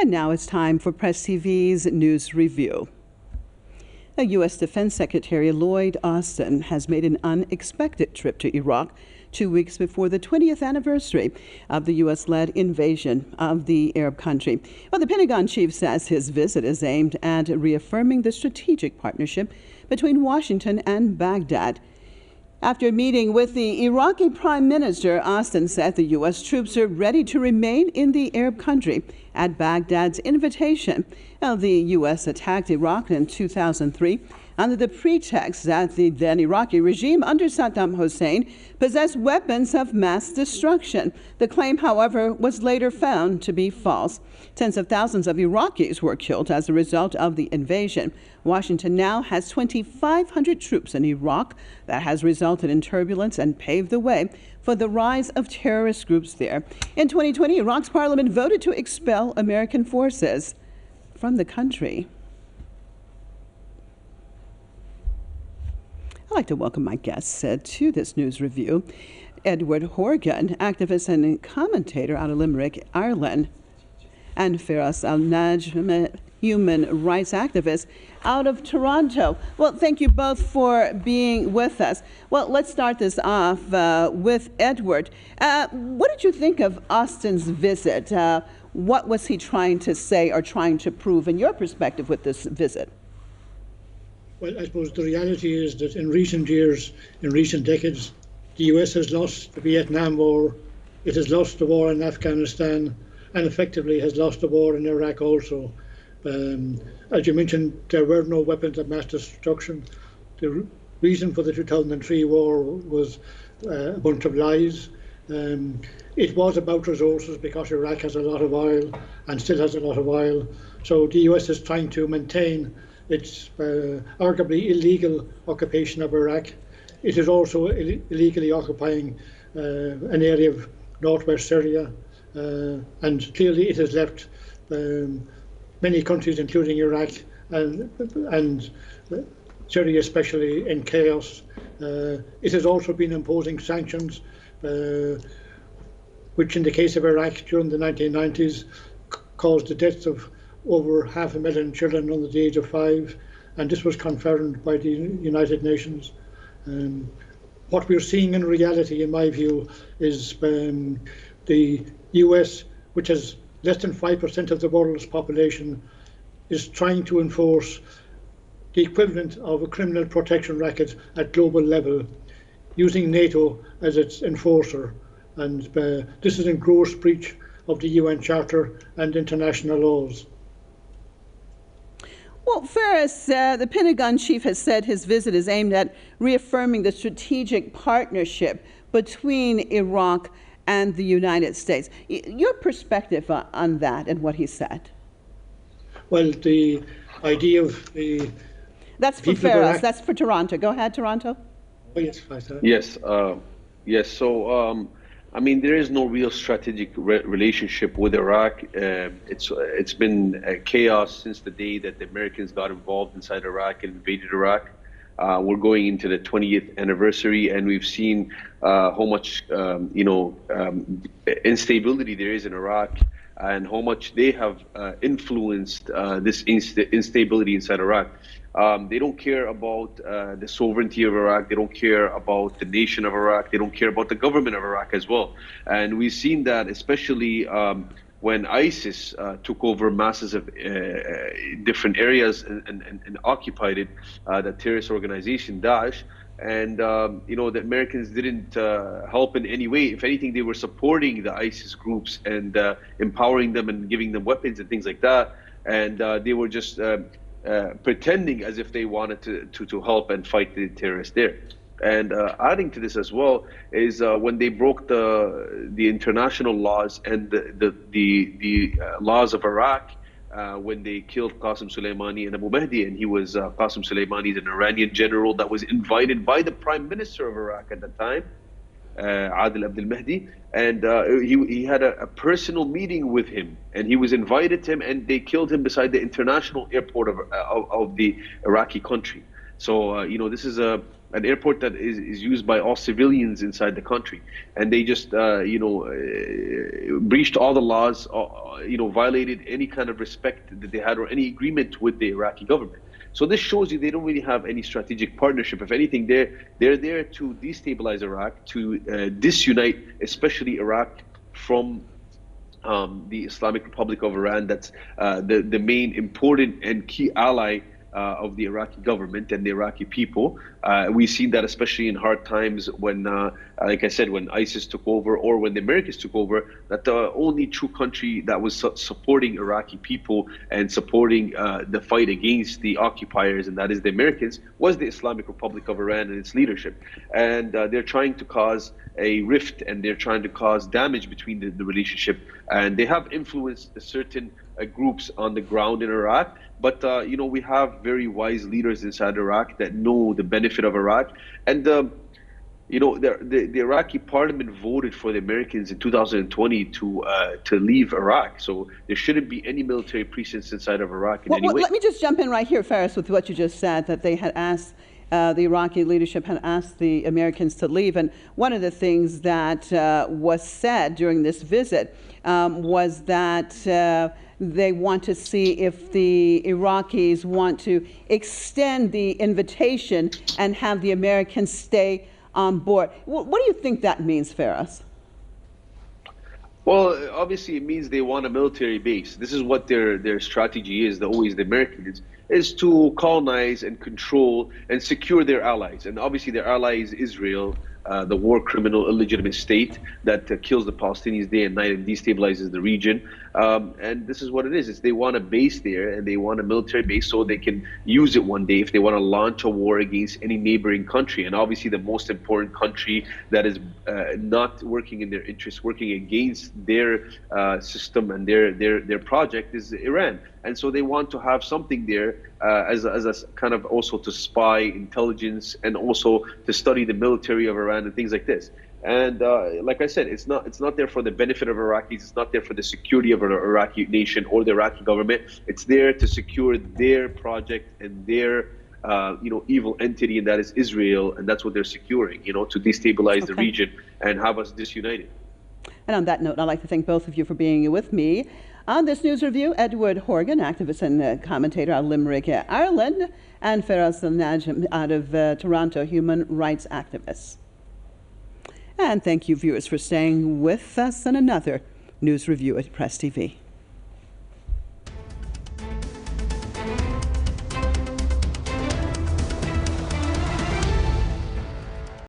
And now it's time for Press TV's News Review. U.S. Defense Secretary Lloyd Austin has made an unexpected trip to Iraq 2 weeks before the 20th anniversary of the U.S.-led invasion of the Arab country. Well, the Pentagon chief says his visit is aimed at reaffirming the strategic partnership between Washington and Baghdad. After meeting with the Iraqi Prime Minister, Austin said the U.S. troops are ready to remain in the Arab country at Baghdad's invitation. Now, the U.S. attacked Iraq in 2003 under the pretext that the then Iraqi regime under Saddam Hussein possessed weapons of mass destruction. The claim, however, was later found to be false. Tens of thousands of Iraqis were killed as a result of the invasion. Washington now has 2,500 troops in Iraq. That has resulted in turbulence and paved the way for the rise of terrorist groups there. In 2020, Iraq's parliament voted to expel American forces from the country. I'd like to welcome my guests to this news review. Edward Horgan, activist and commentator out of Limerick, Ireland, and Feras Al-Najm, human rights activist out of Toronto. Well, thank you both for being with us. Well, let's start this off with Edward. What did you think of Austin's visit? What was he trying to say or trying to prove in your perspective with this visit? Well, I suppose the reality is that in recent years, in recent decades, the US has lost the Vietnam War, it has lost the war in Afghanistan, and effectively has lost the war in Iraq also. As you mentioned, there were no weapons of mass destruction. The reason for the 2003 war was a bunch of lies. It was about resources because Iraq has a lot of oil and still has a lot of oil. So the US is trying to maintain its arguably illegal occupation of Iraq. It is also illegally occupying an area of northwest Syria, and clearly it has left many countries, including Iraq and Syria especially, in chaos. It has also been imposing sanctions, which in the case of Iraq during the 1990s caused the deaths of over 500,000 children under the age of 5, and this was confirmed by the United Nations. What we're seeing in reality, in my view, is the US, which has less than 5% of the world's population, is trying to enforce the equivalent of a criminal protection racket at global level, using NATO as its enforcer. And this is in gross breach of the UN Charter and international laws. Well, Feras, the Pentagon chief has said his visit is aimed at reaffirming the strategic partnership between Iraq and the United States. Your perspective on that and what he said? Well, the idea of the... That's for Feras. That's for Toronto. Go ahead, Toronto. Oh, yes, yes. So, I mean, there is no real strategic relationship with Iraq. It's been chaos since the day that the Americans got involved inside Iraq and invaded Iraq. We're going into the 20th anniversary, and we've seen how much instability there is in Iraq, and how much they have influenced this instability inside Iraq. They don't care about the sovereignty of Iraq. They don't care about the nation of Iraq. They don't care about the government of Iraq as well. And we've seen that especially when ISIS took over masses of different areas and occupied it, the terrorist organization Daesh. And the Americans didn't help in any way. If anything, they were supporting the ISIS groups and empowering them and giving them weapons and things like that. And they were just pretending as if they wanted to help and fight the terrorists there. And adding to this as well is when they broke the international laws and the laws of Iraq, when they killed Qasem Soleimani and Abu Mahdi, and he was Qasem Soleimani is an Iranian general that was invited by the Prime Minister of Iraq at the time, Adil Abdel Mahdi, and he had a personal meeting with him, and he was invited to him, and they killed him beside the international airport of the Iraqi country. So this is an airport that is used by all civilians inside the country, and they just breached all the laws, violated any kind of respect that they had or any agreement with the Iraqi government. So this shows you they don't really have any strategic partnership. If anything, they're there to destabilize Iraq, to disunite, especially Iraq, from the Islamic Republic of Iran. That's the main important and key ally of the Iraqi government and the Iraqi people. We've seen that especially in hard times when, like I said, when ISIS took over or when the Americans took over, that the only true country that was supporting Iraqi people and supporting the fight against the occupiers, and that is the Americans, was the Islamic Republic of Iran and its leadership. And they're trying to cause a rift, and they're trying to cause damage between the relationship. And they have influenced certain groups on the ground in Iraq. But, we have very wise leaders inside Iraq that know the benefit of Iraq. And, the Iraqi parliament voted for the Americans in 2020 to leave Iraq. So there shouldn't be any military presence inside of Iraq in any way. Let me just jump in right here, Faris, with what you just said, that they had asked, the Iraqi leadership had asked the Americans to leave. And one of the things that was said during this visit was that they want to see if the Iraqis want to extend the invitation and have the Americans stay on board. What do you think that means, Faris? Well, obviously it means they want a military base. This is what their strategy is, always the Americans, is to colonize and control and secure their allies. And obviously their ally is Israel, the war criminal, illegitimate state that kills the Palestinians day and night and destabilizes the region. And this is what it is. They want a base there, and they want a military base so they can use it one day if they want to launch a war against any neighboring country. And obviously the most important country that is not working in their interest, working against their system and their project is Iran. And so they want to have something there as a kind of also to spy, intelligence, and also to study the military of Iran and things like this. And like I said, it's not there for the benefit of Iraqis. It's not there for the security of the Iraqi nation or the Iraqi government. It's there to secure their project and their evil entity, and that is Israel, and that's what they're securing, to destabilize the region and have us disunited. And on that note, I'd like to thank both of you for being with me on this news review. Edward Horgan, activist and commentator out of Limerick, Ireland, and Faris Al-Najm out of Toronto, human rights activist. And thank you, viewers, for staying with us on another news review at Press TV.